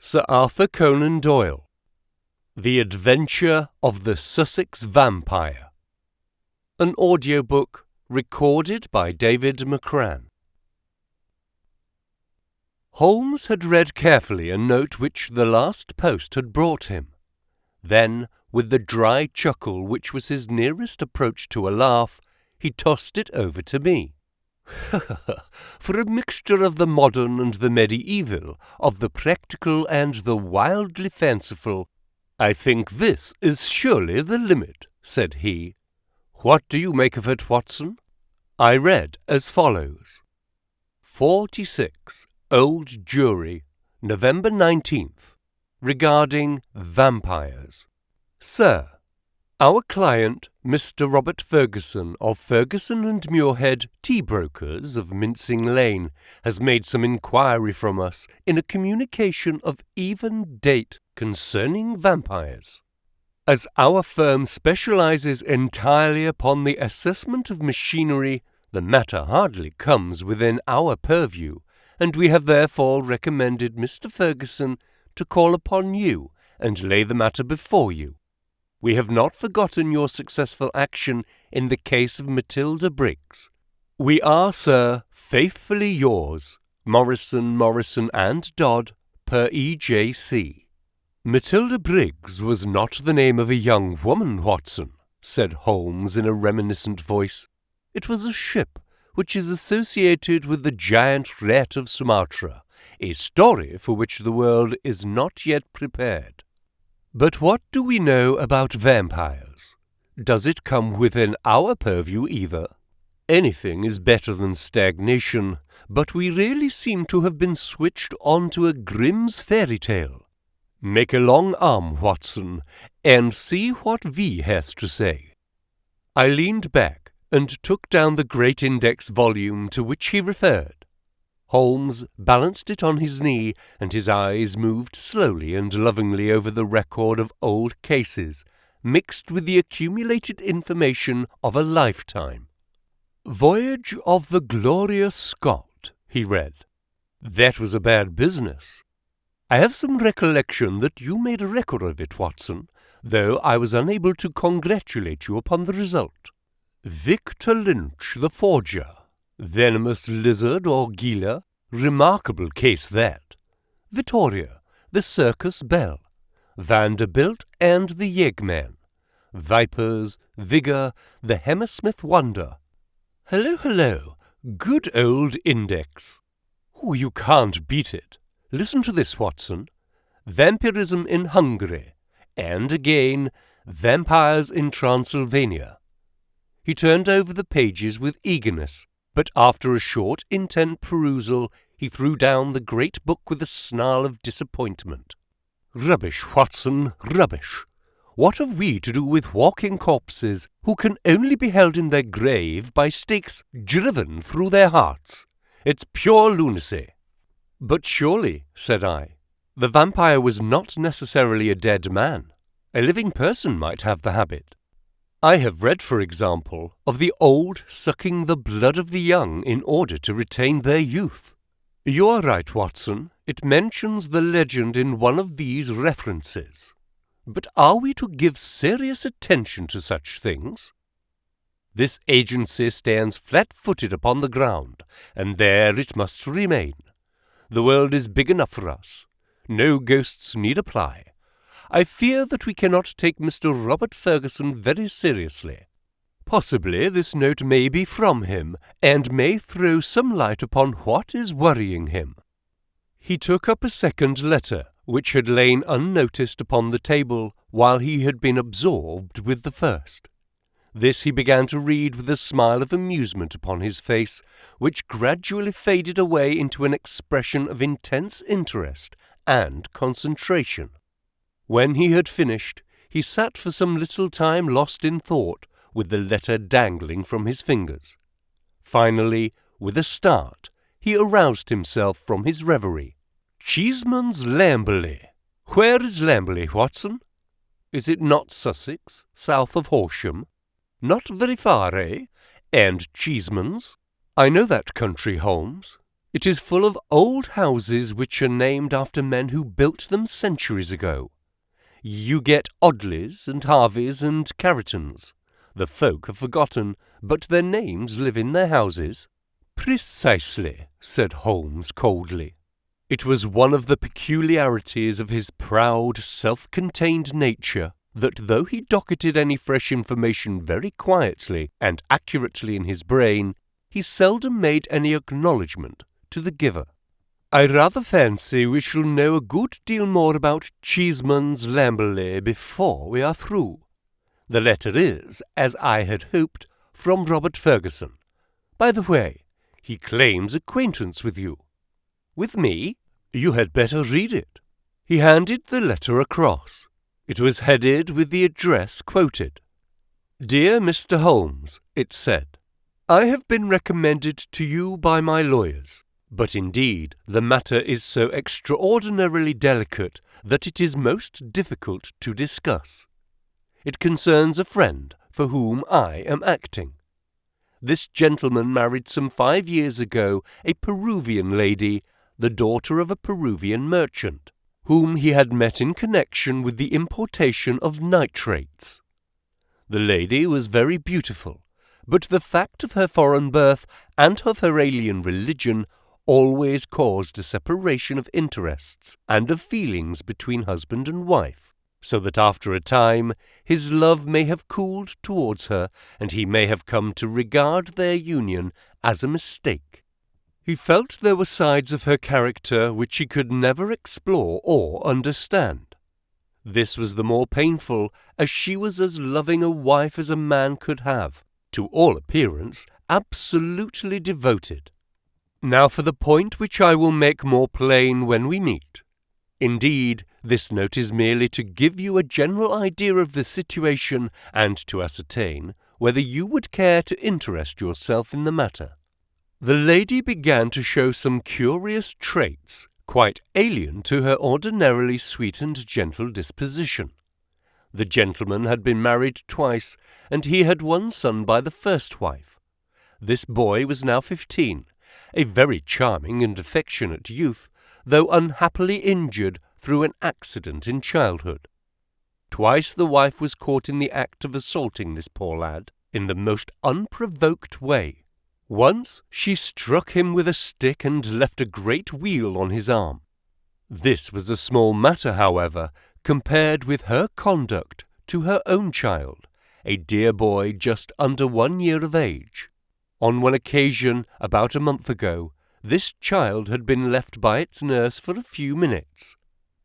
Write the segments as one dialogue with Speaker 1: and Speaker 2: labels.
Speaker 1: Sir Arthur Conan Doyle. The Adventure of the Sussex Vampire. An audiobook recorded by David McCran. Holmes had read carefully a note which the last post had brought him. Then, with the dry chuckle which was his nearest approach to a laugh, he tossed it over to me. For a mixture of the modern and the medieval, of the practical and the wildly fanciful, I think this is surely the limit, said he. What do you make of it, Watson? I read as follows. 46, Old Jury, November 19th, regarding vampires. Sir, our client, Mr. Robert Ferguson of Ferguson and Muirhead, tea brokers of Mincing Lane, has made some inquiry from us in a communication of even date concerning vampires. As our firm specializes entirely upon the assessment of machinery, the matter hardly comes within our purview, and we have therefore recommended Mr. Ferguson to call upon you and lay the matter before you. We have not forgotten your successful action in the case of Matilda Briggs. We are, sir, faithfully yours, Morrison and Dodd, per E.J.C. Matilda Briggs was not the name of a young woman, Watson, said Holmes in a reminiscent voice. It was a ship which is associated with the giant rat of Sumatra, a story for which the world is not yet prepared. But what do we know about vampires? Does it come within our purview either? Anything is better than stagnation, but we really seem to have been switched on to a Grimm's fairy tale. Make a long arm, Watson, and see what V has to say. I leaned back and took down the great index volume to which he referred. Holmes balanced it on his knee, and his eyes moved slowly and lovingly over the record of old cases, mixed with the accumulated information of a lifetime. Voyage of the Glorious Scot, he read. That was a bad business. I have some recollection that you made a record of it, Watson, though I was unable to congratulate you upon the result. Victor Lynch, the forger. Venomous lizard or Gila, remarkable case that. Vittoria, the circus belle. Vanderbilt and the Yeggman. Vipers, Vigor, the Hammersmith wonder. Hello, good old index. Oh, you can't beat it. Listen to this, Watson. Vampirism in Hungary, and again, vampires in Transylvania. He turned over the pages with eagerness, but after a short, intent perusal, he threw down the great book with a snarl of disappointment. Rubbish, Watson, rubbish. What have we to do with walking corpses who can only be held in their grave by stakes driven through their hearts? It's pure lunacy. But surely, said I, the vampire was not necessarily a dead man. A living person might have the habit. I have read, for example, of the old sucking the blood of the young in order to retain their youth. You are right, Watson. It mentions the legend in one of these references. But are we to give serious attention to such things? This agency stands flat-footed upon the ground, and there it must remain. The world is big enough for us. No ghosts need apply. I fear that we cannot take Mr. Robert Ferguson very seriously. Possibly this note may be from him, and may throw some light upon what is worrying him. He took up a second letter, which had lain unnoticed upon the table while he had been absorbed with the first. This he began to read with a smile of amusement upon his face, which gradually faded away into an expression of intense interest and concentration. When he had finished, he sat for some little time lost in thought, with the letter dangling from his fingers. Finally, with a start, he aroused himself from his reverie. Cheeseman's Lamberley. Where is Lamberley, Watson? Is it not Sussex, south of Horsham? Not very far, eh? And Cheeseman's? I know that country, Holmes. It is full of old houses which are named after men who built them centuries ago. You get Audleys and Harveys and Carritons. The folk are forgotten, but their names live in their houses." "Precisely," said Holmes coldly. It was one of the peculiarities of his proud, self-contained nature that though he docketed any fresh information very quietly and accurately in his brain, he seldom made any acknowledgment to the giver. "I rather fancy we shall know a good deal more about Cheeseman's Lamberley before we are through. The letter is, as I had hoped, from Robert Ferguson. By the way, he claims acquaintance with you." "With me?" "You had better read it." He handed the letter across. It was headed with the address quoted. "Dear Mr. Holmes," it said, "I have been recommended to you by my lawyers, but indeed the matter is so extraordinarily delicate that it is most difficult to discuss. It concerns a friend for whom I am acting. This gentleman married some 5 years ago a Peruvian lady, the daughter of a Peruvian merchant, whom he had met in connection with the importation of nitrates. The lady was very beautiful, but the fact of her foreign birth and of her alien religion always caused a separation of interests and of feelings between husband and wife, so that after a time his love may have cooled towards her, and he may have come to regard their union as a mistake. He felt there were sides of her character which he could never explore or understand. This was the more painful as she was as loving a wife as a man could have, to all appearance absolutely devoted. Now for the point which I will make more plain when we meet. Indeed, this note is merely to give you a general idea of the situation and to ascertain whether you would care to interest yourself in the matter. The lady began to show some curious traits, quite alien to her ordinarily sweet and gentle disposition. The gentleman had been married twice, and he had one son by the first wife. This boy was now 15, a very charming and affectionate youth, though unhappily injured through an accident in childhood. Twice the wife was caught in the act of assaulting this poor lad in the most unprovoked way. Once she struck him with a stick and left a great weal on his arm. This was a small matter, however, compared with her conduct to her own child, a dear boy just under 1 year of age. On one occasion, about a month ago, this child had been left by its nurse for a few minutes.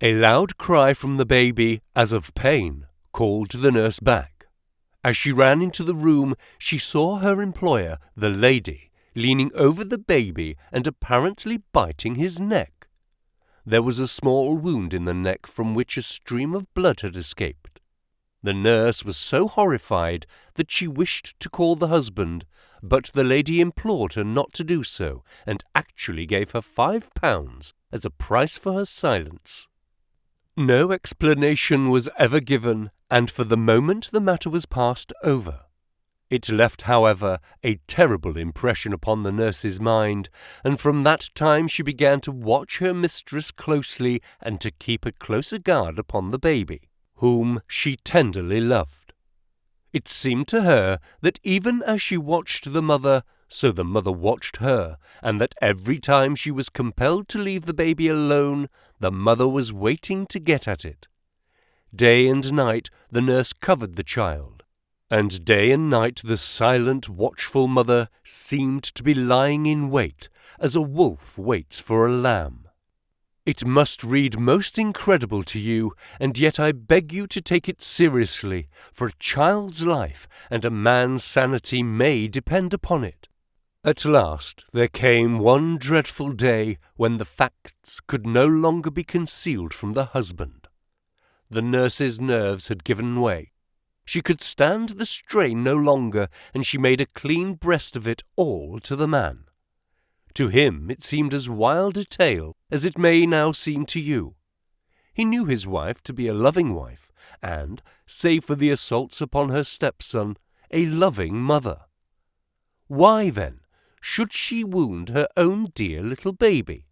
Speaker 1: A loud cry from the baby, as of pain, called the nurse back. As she ran into the room, she saw her employer, the lady, leaning over the baby and apparently biting his neck. There was a small wound in the neck from which a stream of blood had escaped. The nurse was so horrified that she wished to call the husband, but the lady implored her not to do so, and actually gave her £5 as a price for her silence. No explanation was ever given, and for the moment the matter was passed over. It left, however, a terrible impression upon the nurse's mind, and from that time she began to watch her mistress closely and to keep a closer guard upon the baby, whom she tenderly loved. It seemed to her that even as she watched the mother, so the mother watched her, and that every time she was compelled to leave the baby alone, the mother was waiting to get at it. Day and night the nurse covered the child, and day and night the silent, watchful mother seemed to be lying in wait, as a wolf waits for a lamb. It must read most incredible to you, and yet I beg you to take it seriously, for a child's life and a man's sanity may depend upon it. At last there came one dreadful day when the facts could no longer be concealed from the husband. The nurse's nerves had given way. She could stand the strain no longer, and she made a clean breast of it all to the man. To him it seemed as wild a tale as it may now seem to you. He knew his wife to be a loving wife, and, save for the assaults upon her stepson, a loving mother. Why, then, should she wound her own dear little baby?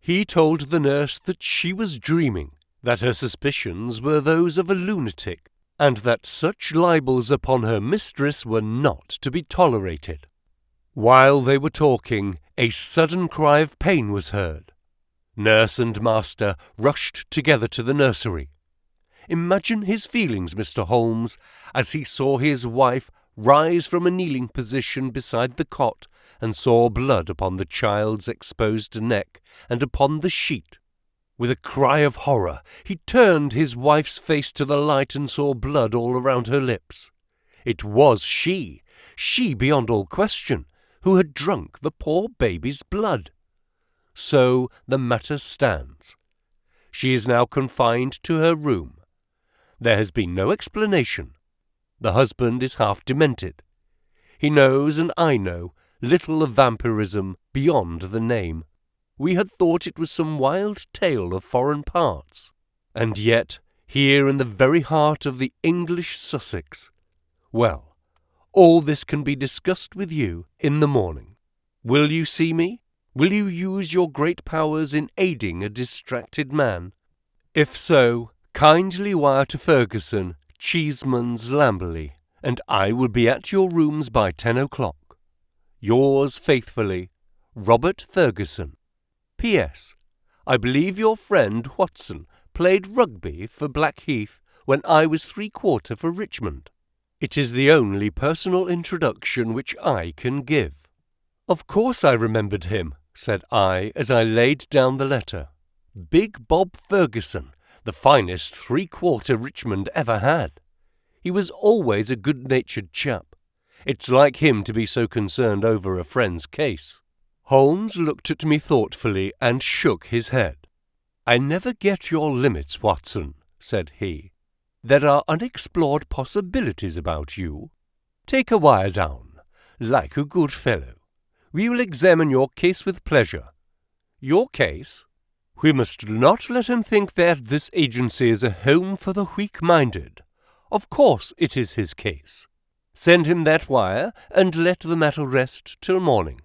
Speaker 1: He told the nurse that she was dreaming, that her suspicions were those of a lunatic, and that such libels upon her mistress were not to be tolerated. While they were talking, a sudden cry of pain was heard. Nurse and master rushed together to the nursery. Imagine his feelings, Mr. Holmes, as he saw his wife rise from a kneeling position beside the cot and saw blood upon the child's exposed neck and upon the sheet. With a cry of horror, he turned his wife's face to the light and saw blood all around her lips. It was she beyond all question, who had drunk the poor baby's blood. So the matter stands. She is now confined to her room. There has been no explanation. The husband is half demented. He knows, and I know, little of vampirism beyond the name. We had thought it was some wild tale of foreign parts. And yet, here in the very heart of the English Sussex. Well, all this can be discussed with you in the morning. Will you see me? Will you use your great powers in aiding a distracted man? If so, kindly wire to Ferguson, Cheeseman's, Lamberley, and I will be at your rooms by 10 o'clock. Yours faithfully, Robert Ferguson. P.S. I believe your friend Watson played rugby for Blackheath when I was 3/4 for Richmond. It is the only personal introduction which I can give. Of course I remembered him, said I, as I laid down the letter. Big Bob Ferguson, the finest 3/4 Richmond ever had. He was always a good-natured chap. It's like him to be so concerned over a friend's case. Holmes looked at me thoughtfully and shook his head. I never get your limits, Watson, said he. There are unexplored possibilities about you. Take a wire down, like a good fellow. We will examine your case with pleasure. Your case? We must not let him think that this agency is a home for the weak-minded. Of course it is his case. Send him that wire, and let the matter rest till morning.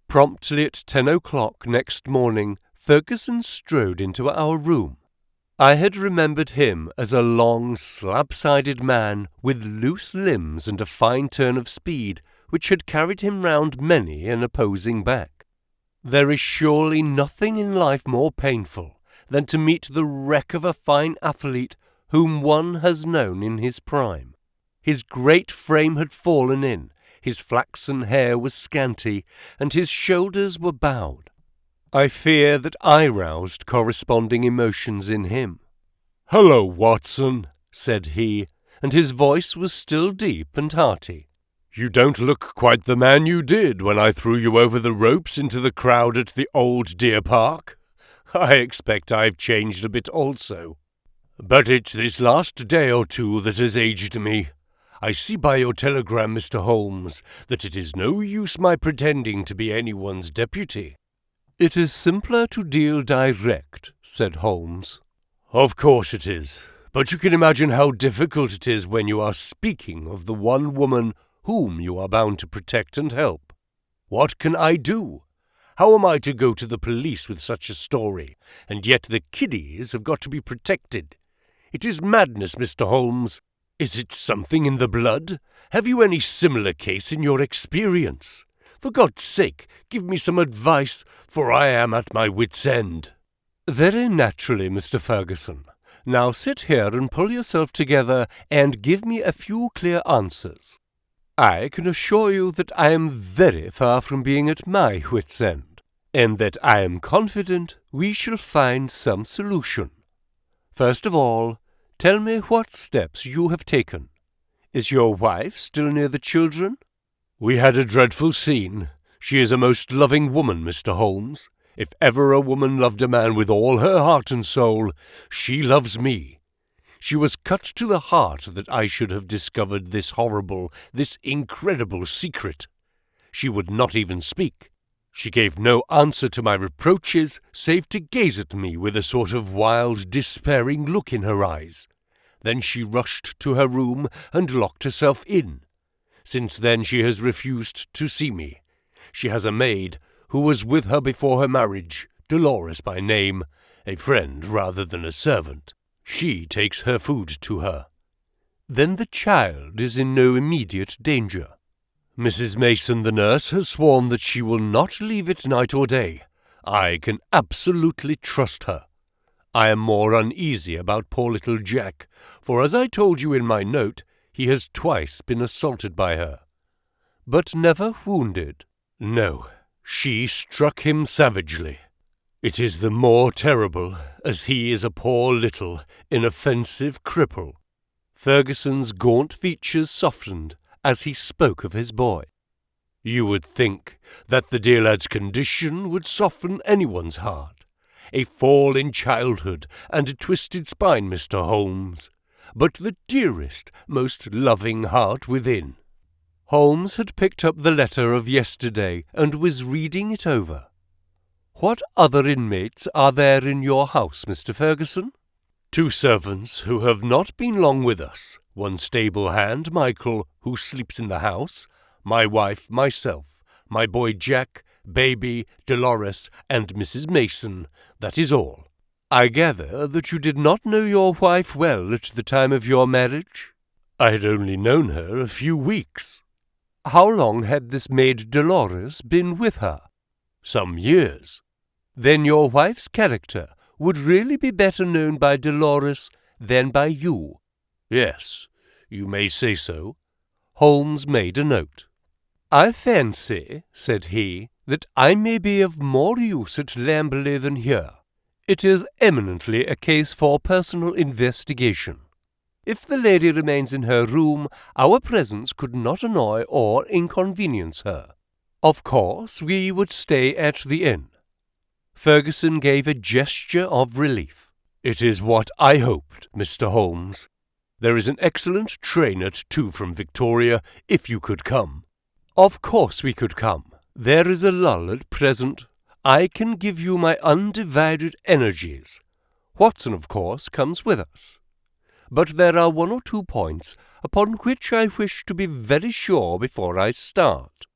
Speaker 1: Promptly at 10 o'clock next morning, Ferguson strode into our room. I had remembered him as a long, slab-sided man with loose limbs and a fine turn of speed, which had carried him round many an opposing back. There is surely nothing in life more painful than to meet the wreck of a fine athlete whom one has known in his prime. His great frame had fallen in, his flaxen hair was scanty, and his shoulders were bowed. I fear that I roused corresponding emotions in him. "Hello, Watson," said he, and his voice was still deep and hearty. "You don't look quite the man you did when I threw you over the ropes into the crowd at the old deer park. I expect I've changed a bit also. But it's this last day or two that has aged me. I see by your telegram, Mr. Holmes, that it is no use my pretending to be anyone's deputy." "It is simpler to deal direct," said Holmes. "Of course it is, but you can imagine how difficult it is when you are speaking of the one woman whom you are bound to protect and help. What can I do? How am I to go to the police with such a story, and yet the kiddies have got to be protected? It is madness, Mr. Holmes. Is it something in the blood? Have you any similar case in your experience? For God's sake, give me some advice, for I am at my wit's end." "Very naturally, Mr. Ferguson. Now sit here and pull yourself together and give me a few clear answers. I can assure you that I am very far from being at my wit's end, and that I am confident we shall find some solution. First of all, tell me what steps you have taken. Is your wife still near the children?" "We had a dreadful scene. She is a most loving woman, Mr. Holmes. If ever a woman loved a man with all her heart and soul, she loves me. She was cut to the heart that I should have discovered this horrible, this incredible secret. She would not even speak. She gave no answer to my reproaches, save to gaze at me with a sort of wild, despairing look in her eyes. Then she rushed to her room and locked herself in. Since then she has refused to see me. She has a maid who was with her before her marriage, Dolores by name, a friend rather than a servant. She takes her food to her. Then the child is in no immediate danger. Mrs. Mason, the nurse, has sworn that she will not leave it night or day. I can absolutely trust her. I am more uneasy about poor little Jack, for as I told you in my note, he has twice been assaulted by her. But never wounded. No, she struck him savagely. It is the more terrible, as he is a poor little, inoffensive cripple. Ferguson's gaunt features softened as he spoke of his boy. You would think that the dear lad's condition would soften anyone's heart. A fall in childhood and a twisted spine, Mr. Holmes, but the dearest, most loving heart within. Holmes had picked up the letter of yesterday and was reading it over. What other inmates are there in your house, Mr. Ferguson? 2 servants who have not been long with us, 1 stable hand, Michael, who sleeps in the house, my wife, myself, my boy Jack, baby, Dolores, and Mrs. Mason. That is all. I gather that you did not know your wife well at the time of your marriage? I had only known her a few weeks. How long had this maid Dolores been with her? Some years. Then your wife's character would really be better known by Dolores than by you. Yes, you may say so. Holmes made a note. I fancy, said he, that I may be of more use at Lamberley than here. It is eminently a case for personal investigation. If the lady remains in her room, our presence could not annoy or inconvenience her. Of course, we would stay at the inn. Ferguson gave a gesture of relief. It is what I hoped, Mr. Holmes. There is an excellent train at 2 from Victoria, if you could come. Of course we could come. There is a lull at present. I can give you my undivided energies. Watson, of course, comes with us. But there are 1 or 2 points upon which I wish to be very sure before I start.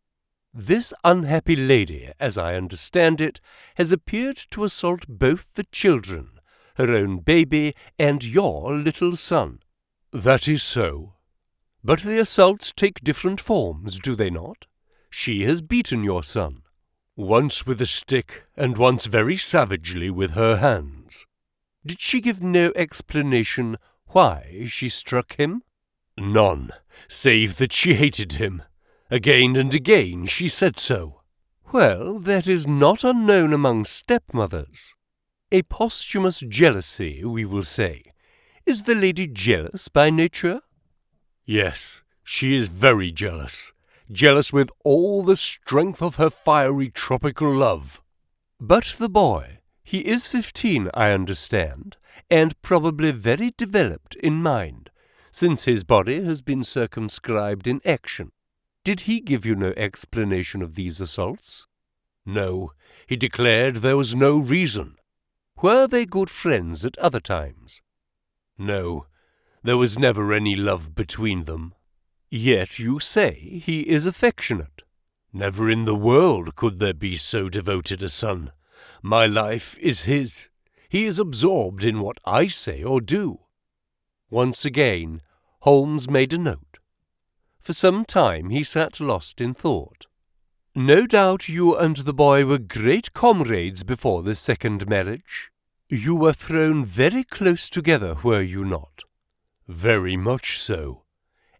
Speaker 1: This unhappy lady, as I understand it, has appeared to assault both the children, her own baby and your little son. That is so. But the assaults take different forms, do they not? She has beaten your son, once with a stick and once very savagely with her hands. Did she give no explanation why she struck him? None, save that she hated him. Again and again she said so. Well, that is not unknown among stepmothers. A posthumous jealousy, we will say. Is the lady jealous by nature? Yes, she is very jealous. Jealous with all the strength of her fiery tropical love. But the boy, he is 15, I understand, and probably very developed in mind, since his body has been circumscribed in action. Did he give you no explanation of these assaults? No, he declared there was no reason. Were they good friends at other times? No, there was never any love between them. Yet you say he is affectionate. Never in the world could there be so devoted a son. My life is his. He is absorbed in what I say or do. Once again, Holmes made a note. For some time he sat lost in thought. No doubt you and the boy were great comrades before the second marriage. You were thrown very close together, were you not? Very much so.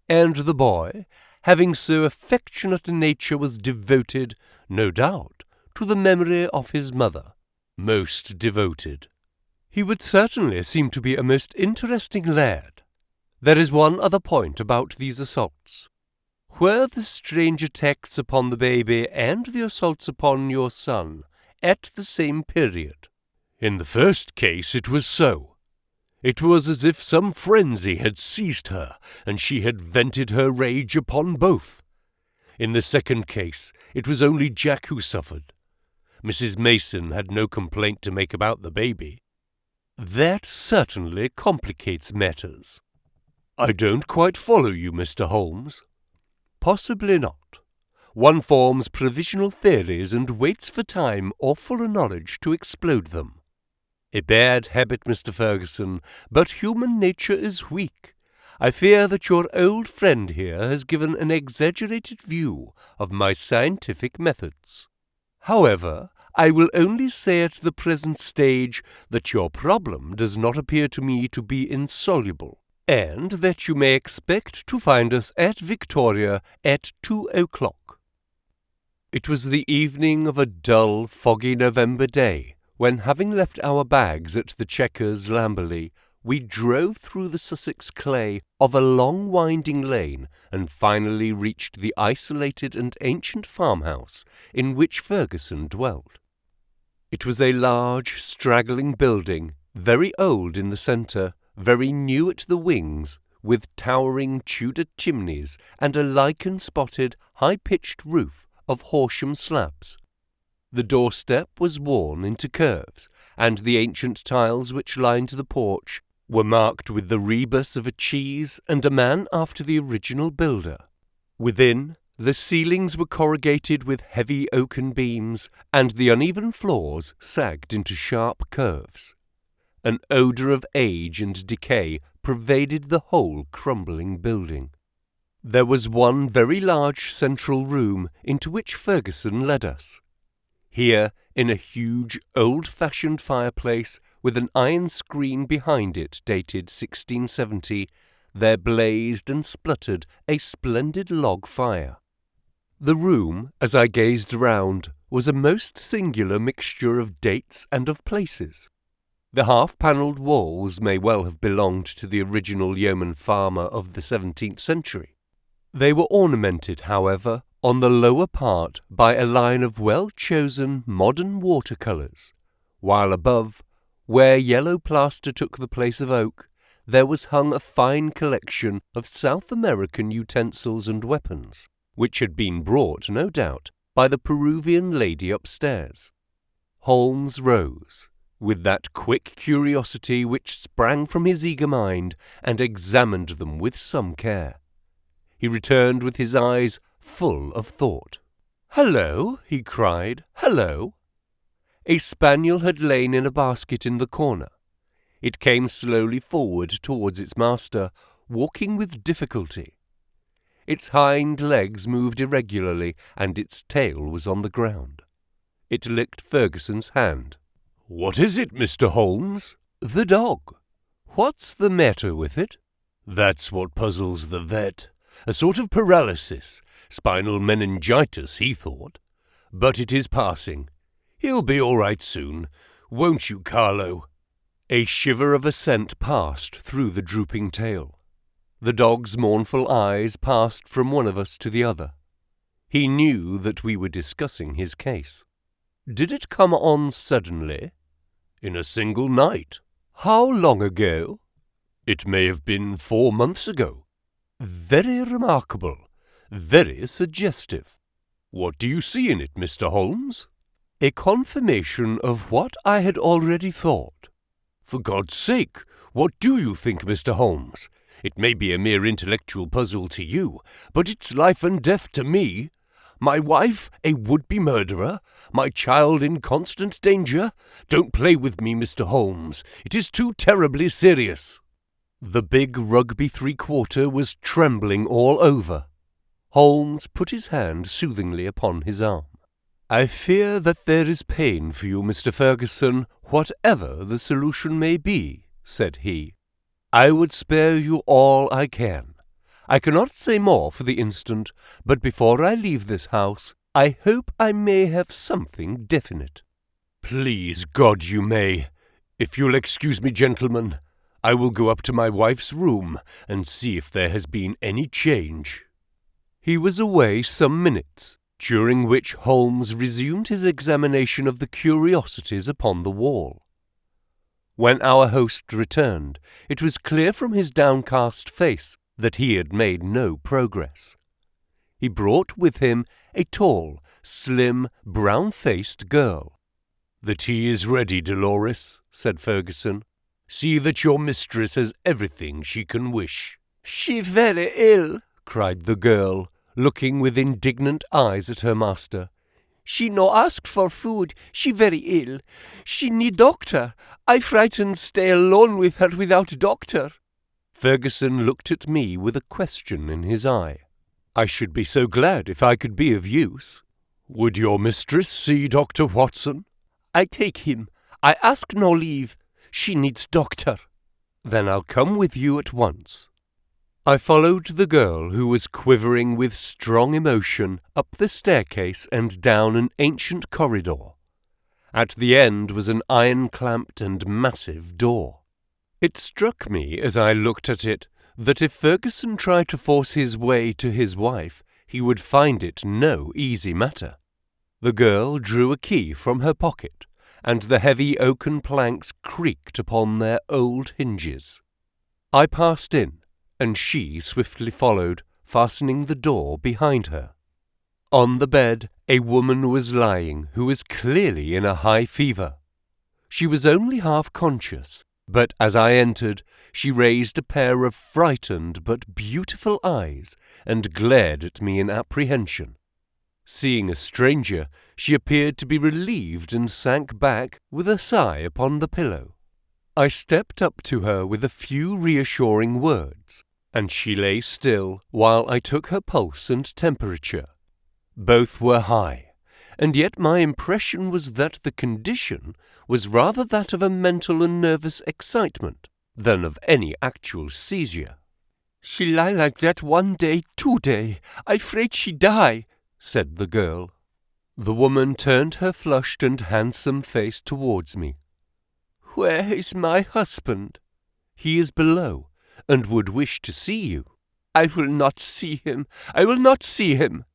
Speaker 1: And the boy, having so affectionate a nature, was devoted, no doubt, to the memory of his mother. Most devoted. He would certainly seem to be a most interesting lad. There is one other point about these assaults. Were the strange attacks upon the baby and the assaults upon your son at the same period? In the first case it was so. It was as if some frenzy had seized her, and she had vented her rage upon both. In the second case it was only Jack who suffered. Mrs. Mason had no complaint to make about the baby. That certainly complicates matters. I don't quite follow you, Mr. Holmes. Possibly not. One forms provisional theories and waits for time or fuller knowledge to explode them. A bad habit, Mr. Ferguson, but human nature is weak. I fear that your old friend here has given an exaggerated view of my scientific methods. However, I will only say at the present stage that your problem does not appear to me to be insoluble, and that you may expect to find us at Victoria at 2 o'clock. It was the evening of a dull, foggy November day, when, having left our bags at the Chequers, Lamberley, we drove through the Sussex clay of a long winding lane and finally reached the isolated and ancient farmhouse in which Ferguson dwelt. It was a large, straggling building, very old in the centre, very new at the wings, with towering Tudor chimneys and a lichen-spotted, high-pitched roof of Horsham slabs. The doorstep was worn into curves, and the ancient tiles which lined the porch were marked with the rebus of a cheese and a man after the original builder. Within, the ceilings were corrugated with heavy oaken beams, and the uneven floors sagged into sharp curves. An odour of age and decay pervaded the whole crumbling building. There was one very large central room into which Ferguson led us. Here, in a huge, old-fashioned fireplace with an iron screen behind it dated 1670, there blazed and spluttered a splendid log fire. The room, as I gazed round, was a most singular mixture of dates and of places. The half-panelled walls may well have belonged to the original yeoman farmer of the 17th century. They were ornamented, however, on the lower part by a line of well-chosen modern watercolours, while above, where yellow plaster took the place of oak, there was hung a fine collection of South American utensils and weapons, which had been brought, no doubt, by the Peruvian lady upstairs. Holmes rose, with that quick curiosity which sprang from his eager mind, and examined them with some care. He returned with his eyes full of thought. "Hello!" he cried. "Hello!" A spaniel had lain in a basket in the corner. It came slowly forward towards its master, walking with difficulty. Its hind legs moved irregularly, and its tail was on the ground. It licked Ferguson's hand. "What is it, Mr. Holmes?" "The dog." "What's the matter with it?" "That's what puzzles the vet. A sort of paralysis, spinal meningitis, he thought. But it is passing. He'll be all right soon. Won't you, Carlo?" A shiver of assent passed through the drooping tail. The dog's mournful eyes passed from one of us to the other. He knew that we were discussing his case. "Did it come on suddenly?" "In a single night." "How long ago?" "It may have been 4 months ago." "Very remarkable. Very suggestive." "What do you see in it, Mr. Holmes?" "A confirmation of what I had already thought." "For God's sake, what do you think, Mr. Holmes? It may be a mere intellectual puzzle to you, but it's life and death to me. My wife a would-be murderer, my child in constant danger. Don't play with me, Mr. Holmes. It is too terribly serious." The big Rugby 3/4 was trembling all over. Holmes put his hand soothingly upon his arm. "I fear that there is pain for you, Mr. Ferguson, whatever the solution may be," said he. "I would spare you all I can. I cannot say more for the instant, but before I leave this house, I hope I may have something definite." "Please God you may. If you'll excuse me, gentlemen, I will go up to my wife's room and see if there has been any change." He was away some minutes, during which Holmes resumed his examination of the curiosities upon the wall. When our host returned, it was clear from his downcast face that he had made no progress. He brought with him a tall, slim, brown-faced girl. "The tea is ready, Dolores," said Ferguson. "See that your mistress has everything she can wish." "She very ill," cried the girl, looking with indignant eyes at her master.
Speaker 2: "She no ask for food. She very ill. She need doctor. I frightened stay alone with her without doctor."
Speaker 1: Ferguson looked at me with a question in his eye. "I should be so glad if I could be of use. Would your mistress see Dr. Watson?"
Speaker 2: "I take him. I ask no leave. She needs doctor."
Speaker 1: "Then I'll come with you at once." I followed the girl, who was quivering with strong emotion, up the staircase and down an ancient corridor. At the end was an iron-clamped and massive door. It struck me as I looked at it that if Ferguson tried to force his way to his wife, he would find it no easy matter. The girl drew a key from her pocket, and the heavy oaken planks creaked upon their old hinges. I passed in, and she swiftly followed, fastening the door behind her. On the bed, a woman was lying who was clearly in a high fever. She was only half conscious, but as I entered, she raised a pair of frightened but beautiful eyes and glared at me in apprehension. Seeing a stranger, she appeared to be relieved and sank back with a sigh upon the pillow. I stepped up to her with a few reassuring words, and she lay still while I took her pulse and temperature. Both were high, and yet my impression was that the condition was rather that of a mental and nervous excitement than of any actual seizure.
Speaker 2: "She lie like that 1 day, 2 day. I 'fraid she die," said the girl.
Speaker 1: The woman turned her flushed and handsome face towards me.
Speaker 2: "Where is my husband?"
Speaker 1: "He is below, and would wish to see you."
Speaker 2: "I will not see him. I will not see him."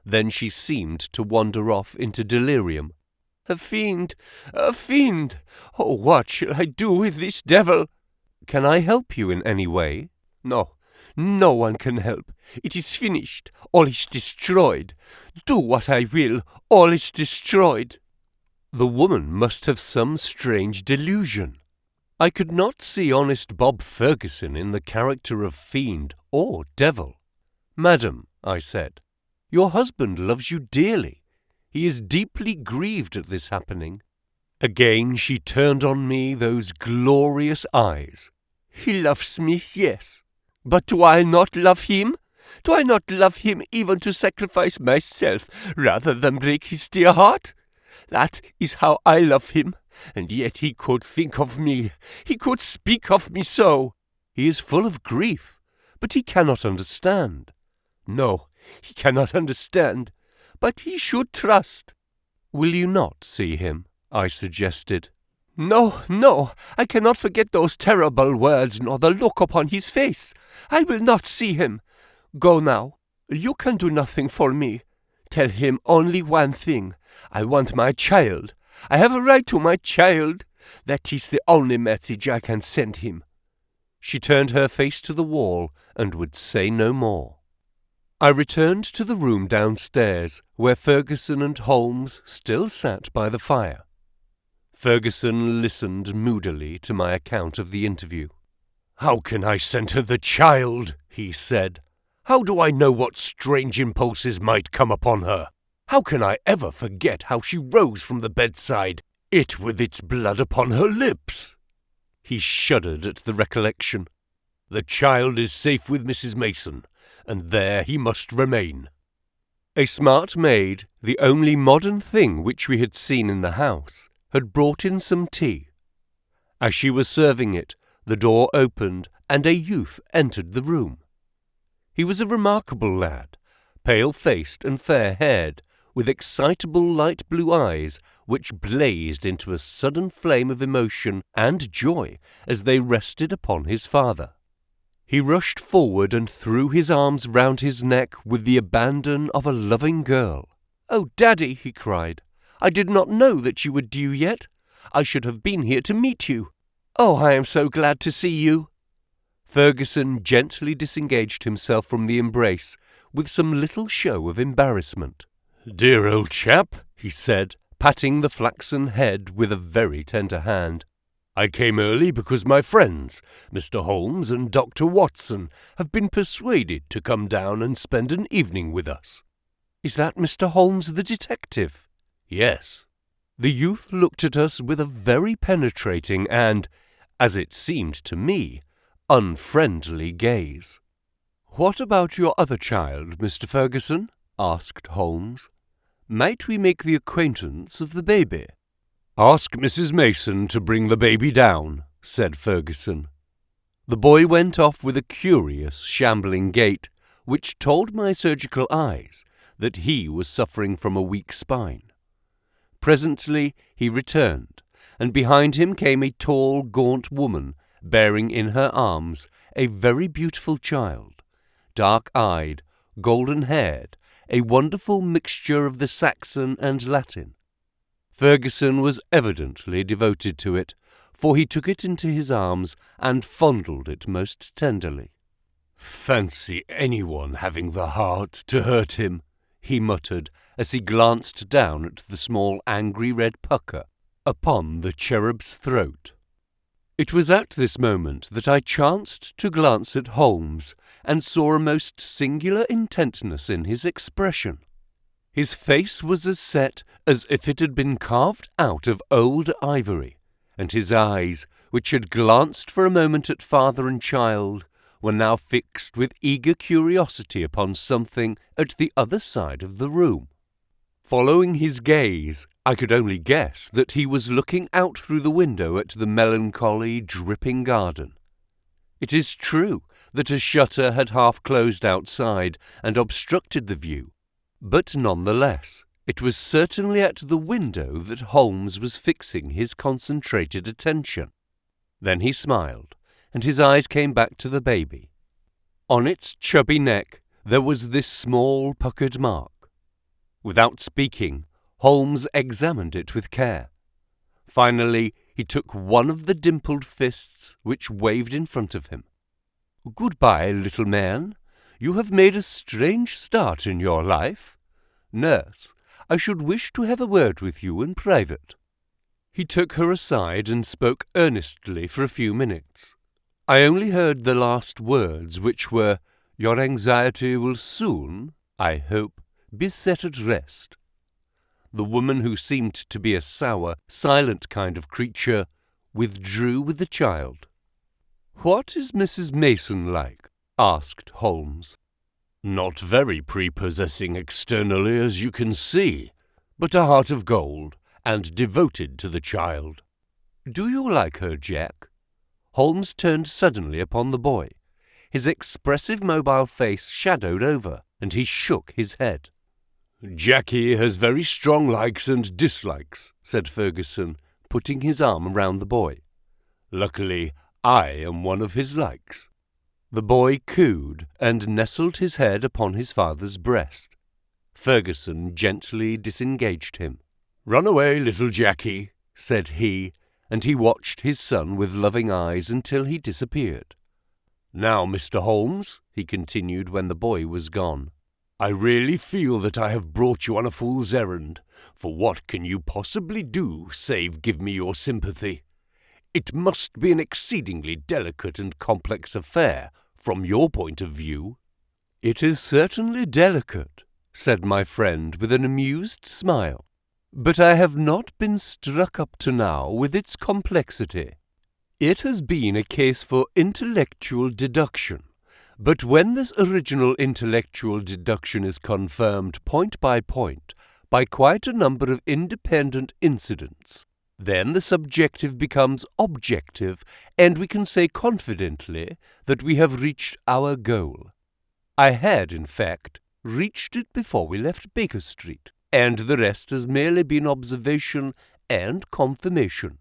Speaker 1: Then she seemed to wander off into delirium.
Speaker 2: "A fiend! A fiend! Oh, what shall I do with this devil?"
Speaker 1: "Can I help you in any way?"
Speaker 2: "No, no one can help. It is finished. All is destroyed. Do what I will, all is destroyed."
Speaker 1: The woman must have some strange delusion. I could not see honest Bob Ferguson in the character of fiend or devil. "Madam," I said, "your husband loves you dearly. He is deeply grieved at this happening." Again she turned on me those glorious eyes.
Speaker 2: "He loves me, yes. But do I not love him? Do I not love him even to sacrifice myself rather than break his dear heart? That is how I love him, and yet he could think of me. He could speak of me so."
Speaker 1: "He is full of grief, but he cannot understand."
Speaker 2: "No, he cannot understand, but he should trust."
Speaker 1: "Will you not see him?" I suggested.
Speaker 2: "No, no, I cannot forget those terrible words nor the look upon his face. I will not see him. Go now. You can do nothing for me. Tell him only one thing. I want my child. I have a right to my child. That is the only message I can send him."
Speaker 1: She turned her face to the wall and would say no more. I returned to the room downstairs, where Ferguson and Holmes still sat by the fire. Ferguson listened moodily to my account of the interview.
Speaker 3: "How can I send her the child?" he said. "How do I know what strange impulses might come upon her? How can I ever forget how she rose from the bedside, it with its blood upon her lips?"
Speaker 1: He shuddered at the recollection.
Speaker 3: "The child is safe with Mrs. Mason, and there he must remain."
Speaker 1: A smart maid, the only modern thing which we had seen in the house, had brought in some tea. As she was serving it, the door opened and a youth entered the room. He was a remarkable lad, pale-faced and fair-haired, with excitable light blue eyes which blazed into a sudden flame of emotion and joy as they rested upon his father. He rushed forward and threw his arms round his neck with the abandon of a loving girl.
Speaker 2: "Oh, Daddy," he cried, "I did not know that you were due yet. I should have been here to meet you. Oh, I am so glad to see you."
Speaker 1: Ferguson gently disengaged himself from the embrace with some little show of embarrassment.
Speaker 3: "Dear old chap,"
Speaker 1: he said, patting the flaxen head with a very tender hand.
Speaker 3: I came early because my friends, Mr. Holmes and Dr. Watson, have been persuaded to come down and spend an evening with us."
Speaker 1: "Is that Mr. Holmes the detective?"
Speaker 3: "Yes."
Speaker 1: The youth looked at us with a very penetrating and, as it seemed to me, unfriendly gaze. "What about your other child, Mr. Ferguson?" asked Holmes. "Might we make the acquaintance of the baby?"
Speaker 3: "Ask Mrs. Mason to bring the baby down," said Ferguson.
Speaker 1: The boy went off with a curious, shambling gait, which told my surgical eyes that he was suffering from a weak spine. Presently he returned, and behind him came a tall, gaunt woman, bearing in her arms a very beautiful child, dark-eyed, golden-haired, a wonderful mixture of the Saxon and Latin. Ferguson was evidently devoted to it, for he took it into his arms and fondled it most tenderly.
Speaker 3: "Fancy anyone having the heart to hurt him,"
Speaker 1: he muttered, as he glanced down at the small angry red pucker upon the cherub's throat. It was at this moment that I chanced to glance at Holmes, and saw a most singular intentness in his expression. His face was as set as if it had been carved out of old ivory, and his eyes, which had glanced for a moment at father and child, were now fixed with eager curiosity upon something at the other side of the room. Following his gaze, I could only guess that he was looking out through the window at the melancholy, dripping garden. It is true that a shutter had half closed outside and obstructed the view, but none the less, it was certainly at the window that Holmes was fixing his concentrated attention. Then he smiled, and his eyes came back to the baby. On its chubby neck there was this small puckered mark. Without speaking, Holmes examined it with care. Finally, he took one of the dimpled fists which waved in front of him. "Goodbye, little man. You have made a strange start in your life. Nurse, I should wish to have a word with you in private." He took her aside and spoke earnestly for a few minutes. I only heard the last words, which were, "Your anxiety will soon, I hope, be set at rest." The woman, who seemed to be a sour, silent kind of creature, withdrew with the child. "What is Mrs. Mason like?" asked Holmes.
Speaker 3: "Not very prepossessing externally, as you can see, but a heart of gold, and devoted to the child."
Speaker 1: "Do you like her, Jack?" Holmes turned suddenly upon the boy. His expressive mobile face shadowed over, and he shook his head.
Speaker 3: "Jackie has very strong likes and dislikes," said Ferguson, putting his arm round the boy. "Luckily, I am one of his likes."
Speaker 1: The boy cooed and nestled his head upon his father's breast. Ferguson gently disengaged him.
Speaker 3: "Run away, little Jackie,"
Speaker 1: said he, and he watched his son with loving eyes until he disappeared. "Now, Mr. Holmes," he continued when the boy was gone,
Speaker 3: "I really feel that I have brought you on a fool's errand, for what can you possibly do save give me your sympathy? It must be an exceedingly delicate and complex affair from your point of view."
Speaker 1: "It is certainly delicate," said my friend with an amused smile, "but I have not been struck up to now with its complexity. It has been a case for intellectual deduction. But when this original intellectual deduction is confirmed point by quite a number of independent incidents, then the subjective becomes objective, and we can say confidently that we have reached our goal. I had, in fact, reached it before we left Baker Street, and the rest has merely been observation and confirmation."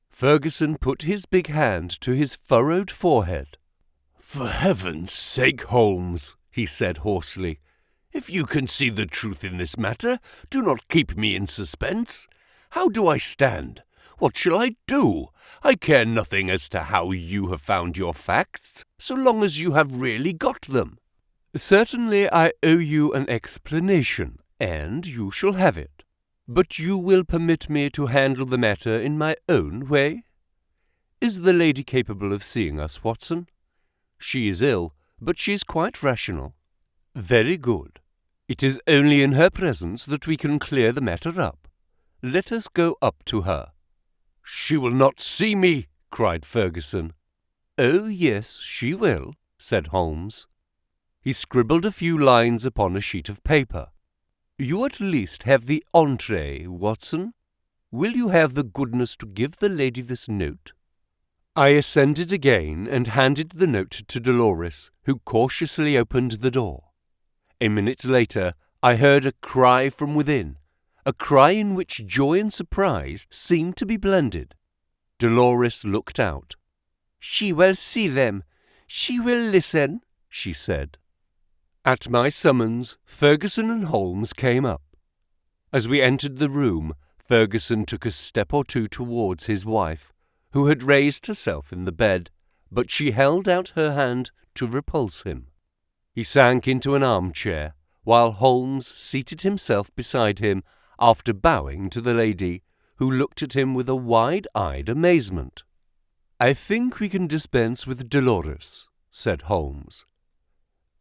Speaker 1: Ferguson put his big hand to his furrowed forehead.
Speaker 3: "For heaven's sake, Holmes," he said hoarsely, "if you can see the truth in this matter, do not keep me in suspense. How do I stand? What shall I do? I care nothing as to how you have found your facts, so long as you have really got them."
Speaker 1: "Certainly I owe you an explanation, and you shall have it. But you will permit me to handle the matter in my own way?" Is the lady capable of seeing us, Watson? She is ill, but she is quite rational. Very good. It is only in her presence that we can clear the matter up. Let us go up to her.
Speaker 3: She will not see me, cried Ferguson.
Speaker 1: Oh, yes, she will, said Holmes. He scribbled a few lines upon a sheet of paper. You at least have the entree, Watson. Will you have the goodness to give the lady this note? I ascended again and handed the note to Dolores, who cautiously opened the door. A minute later, I heard a cry from within, a cry in which joy and surprise seemed to be blended. Dolores looked out. She will see them. She will listen, she said. At my summons, Ferguson and Holmes came up. As we entered the room, Ferguson took a step or two towards his wife, who had raised herself in the bed, but she held out her hand to repulse him. He sank into an armchair, while Holmes seated himself beside him after bowing to the lady, who looked at him with a wide-eyed amazement. I think we can dispense with Dolores, said Holmes.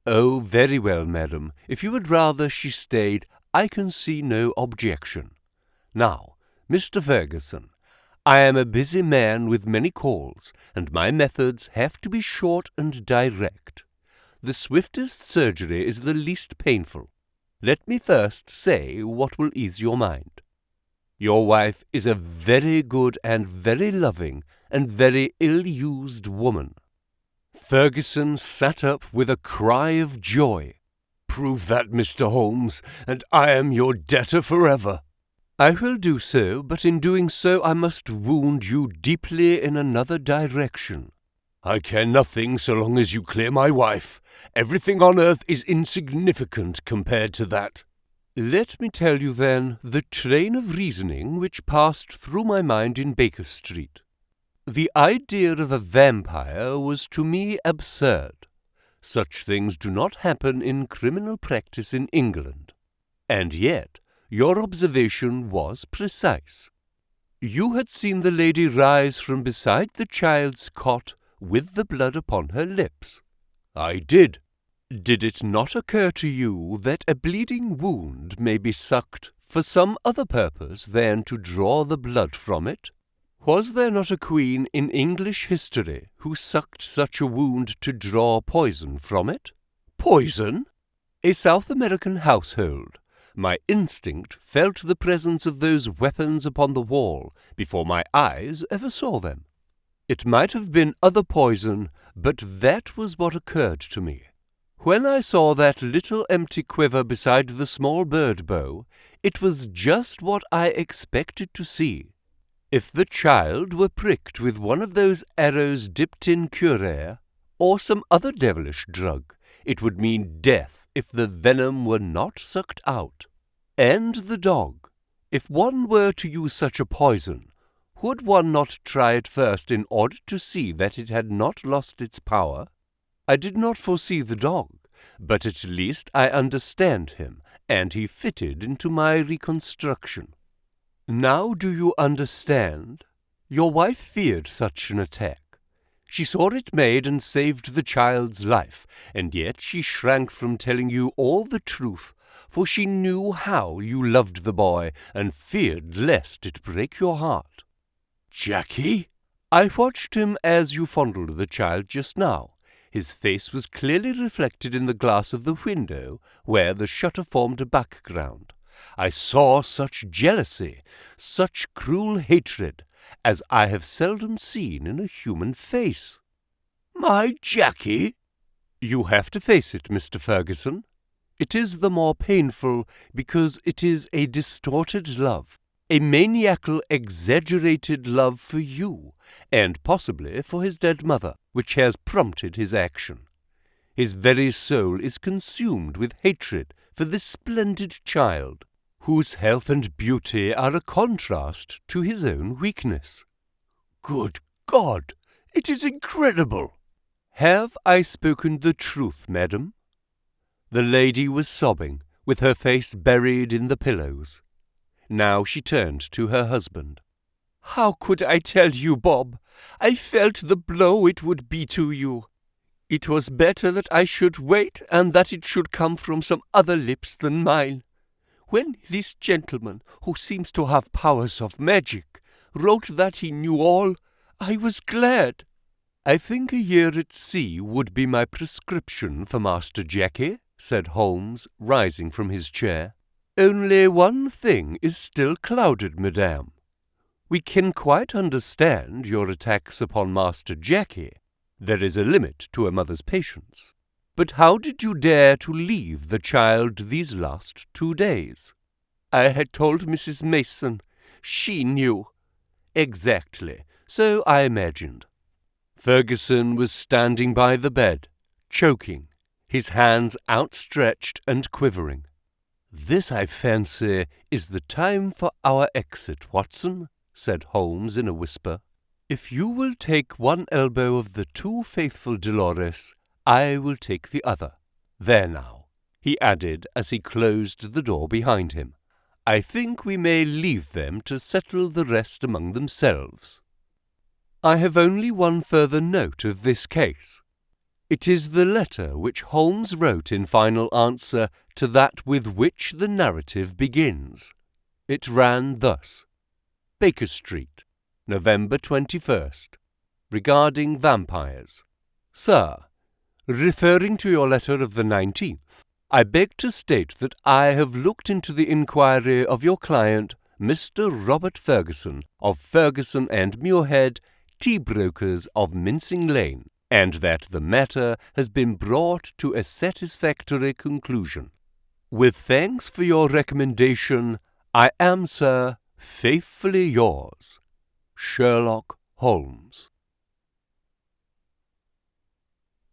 Speaker 1: Oh, very well, madam. If you would rather she stayed, I can see no objection. Now, Mr. Ferguson, I am a busy man with many calls, and my methods have to be short and direct. The swiftest surgery is the least painful. Let me first say what will ease your mind. Your wife is a very good and very loving and very ill-used woman. Ferguson sat up with a cry of joy.
Speaker 3: Prove that, Mr. Holmes, and I am your debtor forever.
Speaker 1: I will do so, but in doing so I must wound you deeply in another direction.
Speaker 3: I care nothing so long as you clear my wife. Everything on earth is insignificant compared to that.
Speaker 1: Let me tell you, then, the train of reasoning which passed through my mind in Baker Street. The idea of a vampire was to me absurd. Such things do not happen in criminal practice in England. And yet, your observation was precise. You had seen the lady rise from beside the child's cot with the blood upon her lips.
Speaker 3: I did.
Speaker 1: Did it not occur to you that a bleeding wound may be sucked for some other purpose than to draw the blood from it? Was there not a queen in English history who sucked such a wound to draw poison from it?
Speaker 3: Poison?
Speaker 1: A South American household. My instinct felt the presence of those weapons upon the wall before my eyes ever saw them. It might have been other poison, but that was what occurred to me. When I saw that little empty quiver beside the small bird bow, it was just what I expected to see. If the child were pricked with one of those arrows dipped in curare, or some other devilish drug, it would mean death if the venom were not sucked out. And the dog. If one were to use such a poison, would one not try it first in order to see that it had not lost its power? I did not foresee the dog, but at least I understand him, and he fitted into my reconstruction. Now do you understand? Your wife feared such an attack. She saw it made and saved the child's life, and yet she shrank from telling you all the truth, for she knew how you loved the boy and feared lest it break your heart.
Speaker 3: Jackie?
Speaker 1: I watched him as you fondled the child just now. His face was clearly reflected in the glass of the window, where the shutter formed a background. I saw such jealousy, such cruel hatred, as I have seldom seen in a human face.
Speaker 3: My Jackie?
Speaker 1: You have to face it, Mr. Ferguson. It is the more painful because it is a distorted love, a maniacal, exaggerated love for you, and possibly for his dead mother, which has prompted his action. His very soul is consumed with hatred for this splendid child, whose health and beauty are a contrast to his own weakness.
Speaker 3: Good God! It is incredible!
Speaker 1: Have I spoken the truth, madam? The lady was sobbing, with her face buried in the pillows. Now she turned to her husband.
Speaker 2: How could I tell you, Bob? I felt the blow it would be to you. It was better that I should wait and that it should come from some other lips than mine. When this gentleman, who seems to have powers of magic, wrote that he knew all, I was glad.
Speaker 1: I think a year at sea would be my prescription for Master Jackie, said Holmes, rising from his chair. Only one thing is still clouded, madame. We can quite understand your attacks upon Master Jackie. There is a limit to a mother's patience. But how did you dare to leave the child these last 2 days?
Speaker 2: I had told Mrs. Mason. She knew.
Speaker 1: Exactly. So I imagined. Ferguson was standing by the bed, choking, his hands outstretched and quivering. This, I fancy, is the time for our exit, Watson, said Holmes in a whisper. If you will take one elbow of the too faithful Dolores, I will take the other. There now, he added as he closed the door behind him. I think we may leave them to settle the rest among themselves. I have only one further note of this case. It is the letter which Holmes wrote in final answer to that with which the narrative begins. It ran thus: Baker Street, November 21st. Regarding vampires. Sir, referring to your letter of the 19th, I beg to state that I have looked into the inquiry of your client, Mr. Robert Ferguson, of Ferguson and Muirhead, tea brokers of Mincing Lane, and that the matter has been brought to a satisfactory conclusion. With thanks for your recommendation, I am, sir, faithfully yours, Sherlock Holmes.